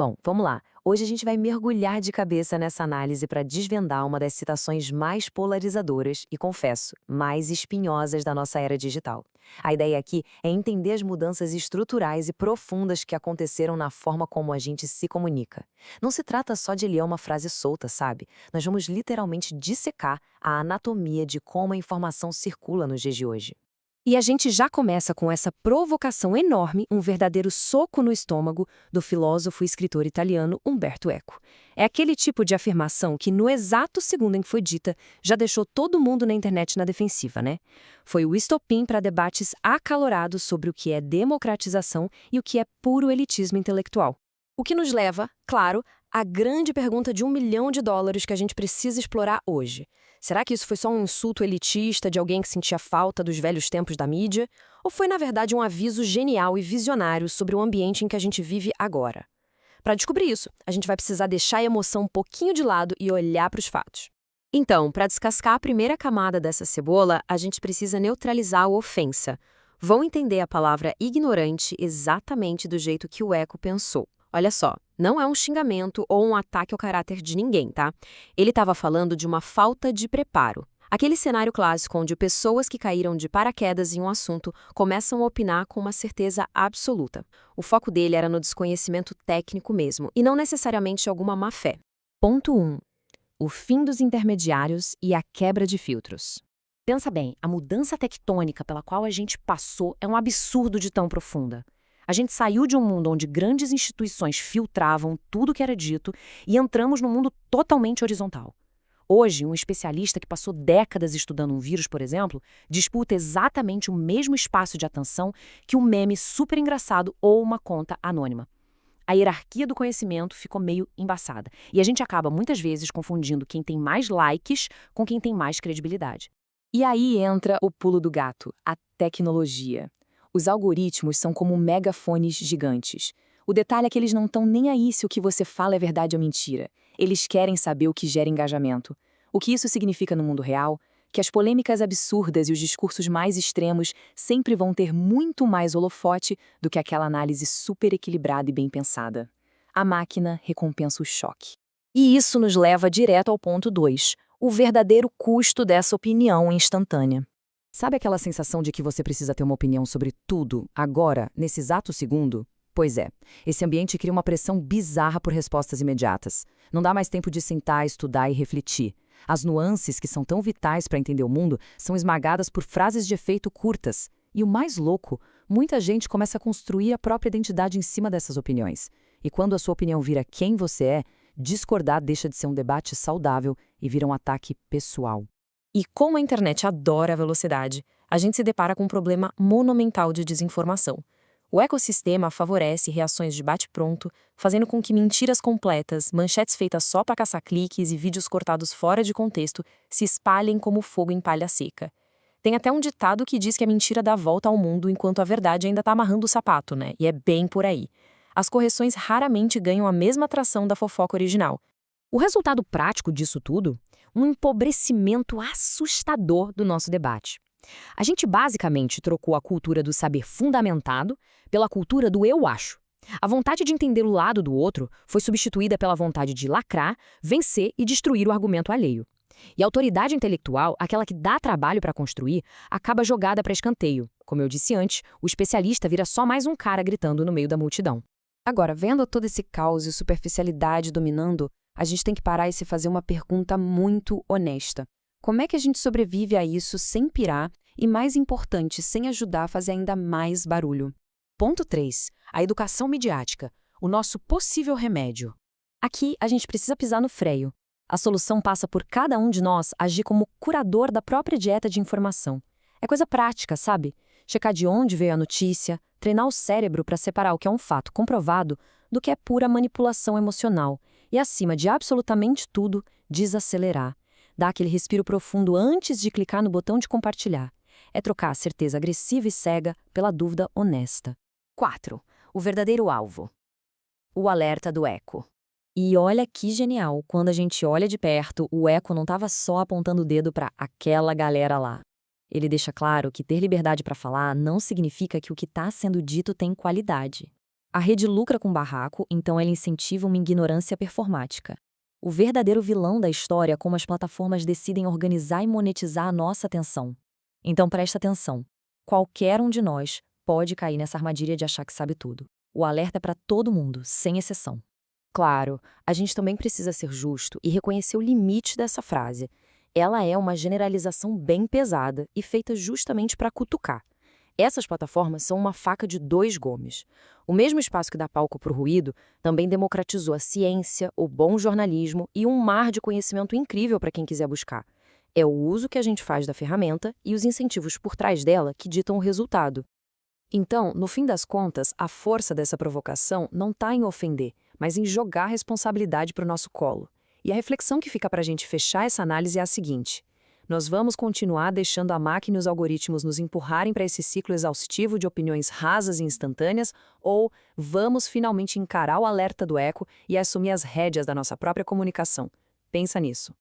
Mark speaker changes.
Speaker 1: Bom, vamos lá. Hoje a gente vai mergulhar de cabeça nessa análise para desvendar uma das citações mais polarizadoras e, confesso, mais espinhosas da nossa era digital. A ideia aqui é entender as mudanças estruturais e profundas que aconteceram na forma como a gente se comunica. Não se trata só de ler uma frase solta, sabe? Nós vamos literalmente dissecar a anatomia de como a informação circula nos dias de hoje.
Speaker 2: E a gente já começa com essa provocação enorme, um verdadeiro soco no estômago, do filósofo e escritor italiano Umberto Eco. É aquele tipo de afirmação que, no exato segundo em que foi dita, já deixou todo mundo na internet na defensiva, né? Foi o estopim para debates acalorados sobre o que é democratização e o que é puro elitismo intelectual. O que nos leva, claro, à grande pergunta de US$ 1 milhão que a gente precisa explorar hoje. Será que isso foi só um insulto elitista de alguém que sentia falta dos velhos tempos da mídia? Ou foi, na verdade, um aviso genial e visionário sobre o ambiente em que a gente vive agora? Para descobrir isso, a gente vai precisar deixar a emoção um pouquinho de lado e olhar para os fatos. Então, para descascar a primeira camada dessa cebola, a gente precisa neutralizar a ofensa. Vão entender a palavra ignorante exatamente do jeito que o Eco pensou. Olha só, não é um xingamento ou um ataque ao caráter de ninguém, tá? Ele estava falando de uma falta de preparo. Aquele cenário clássico onde pessoas que caíram de paraquedas em um assunto começam a opinar com uma certeza absoluta. O foco dele era no desconhecimento técnico mesmo, e não necessariamente alguma má-fé. Ponto 1. O fim dos intermediários e a quebra de filtros. Pensa bem, a mudança tectônica pela qual a gente passou é um absurdo de tão profunda. A gente saiu de um mundo onde grandes instituições filtravam tudo que era dito e entramos num mundo totalmente horizontal. Hoje, um especialista que passou décadas estudando um vírus, por exemplo, disputa exatamente o mesmo espaço de atenção que um meme super engraçado ou uma conta anônima. A hierarquia do conhecimento ficou meio embaçada e a gente acaba muitas vezes confundindo quem tem mais likes com quem tem mais credibilidade.
Speaker 1: E aí entra o pulo do gato, a tecnologia. Os algoritmos são como megafones gigantes. O detalhe é que eles não estão nem aí se o que você fala é verdade ou mentira. Eles querem saber o que gera engajamento. O que isso significa no mundo real? Que as polêmicas absurdas e os discursos mais extremos sempre vão ter muito mais holofote do que aquela análise super equilibrada e bem pensada. A máquina recompensa o choque.
Speaker 2: E isso nos leva direto ao ponto 2, o verdadeiro custo dessa opinião instantânea.
Speaker 1: Sabe aquela sensação de que você precisa ter uma opinião sobre tudo, agora, nesse exato segundo? Pois é, esse ambiente cria uma pressão bizarra por respostas imediatas. Não dá mais tempo de sentar, estudar e refletir. As nuances, que são tão vitais para entender o mundo, são esmagadas por frases de efeito curtas. E o mais louco, muita gente começa a construir a própria identidade em cima dessas opiniões. E quando a sua opinião vira quem você é, discordar deixa de ser um debate saudável e vira um ataque pessoal.
Speaker 2: E como a internet adora a velocidade, a gente se depara com um problema monumental de desinformação. O ecossistema favorece reações de bate-pronto, fazendo com que mentiras completas, manchetes feitas só para caçar cliques e vídeos cortados fora de contexto se espalhem como fogo em palha seca. Tem até um ditado que diz que a mentira dá volta ao mundo enquanto a verdade ainda está amarrando o sapato, né? E é bem por aí. As correções raramente ganham a mesma atração da fofoca original. O resultado prático disso tudo? Um empobrecimento assustador do nosso debate. A gente basicamente trocou a cultura do saber fundamentado pela cultura do eu acho. A vontade de entender o lado do outro foi substituída pela vontade de lacrar, vencer e destruir o argumento alheio. E a autoridade intelectual, aquela que dá trabalho para construir, acaba jogada para escanteio. Como eu disse antes, o especialista vira só mais um cara gritando no meio da multidão. Agora, vendo todo esse caos e superficialidade dominando, a gente tem que parar e se fazer uma pergunta muito honesta. Como é que a gente sobrevive a isso sem pirar e, mais importante, sem ajudar a fazer ainda mais barulho? Ponto 3. A educação midiática, o nosso possível remédio. Aqui, a gente precisa pisar no freio. A solução passa por cada um de nós agir como curador da própria dieta de informação. É coisa prática, sabe? Checar de onde veio a notícia, treinar o cérebro para separar o que é um fato comprovado do que é pura manipulação emocional. E, acima de absolutamente tudo, desacelerar. Dar aquele respiro profundo antes de clicar no botão de compartilhar. É trocar a certeza agressiva e cega pela dúvida honesta. 4. O verdadeiro alvo. O alerta do Eco. E olha que genial, quando a gente olha de perto, o Eco não estava só apontando o dedo para aquela galera lá. Ele deixa claro que ter liberdade para falar não significa que o que está sendo dito tem qualidade.
Speaker 3: A rede lucra com barraco, então ela incentiva uma ignorância performática. O verdadeiro vilão da história é como as plataformas decidem organizar e monetizar a nossa atenção. Então presta atenção. Qualquer um de nós pode cair nessa armadilha de achar que sabe tudo. O alerta é para todo mundo, sem exceção.
Speaker 2: Claro, a gente também precisa ser justo e reconhecer o limite dessa frase. Ela é uma generalização bem pesada e feita justamente para cutucar. Essas plataformas são uma faca de dois gumes. O mesmo espaço que dá palco para o ruído também democratizou a ciência, o bom jornalismo e um mar de conhecimento incrível para quem quiser buscar. É o uso que a gente faz da ferramenta e os incentivos por trás dela que ditam o resultado.
Speaker 1: Então, no fim das contas, a força dessa provocação não está em ofender, mas em jogar a responsabilidade para o nosso colo. E a reflexão que fica para a gente fechar essa análise é a seguinte: nós vamos continuar deixando a máquina e os algoritmos nos empurrarem para esse ciclo exaustivo de opiniões rasas e instantâneas, ou vamos finalmente encarar o alerta do eco e assumir as rédeas da nossa própria comunicação? Pensa nisso.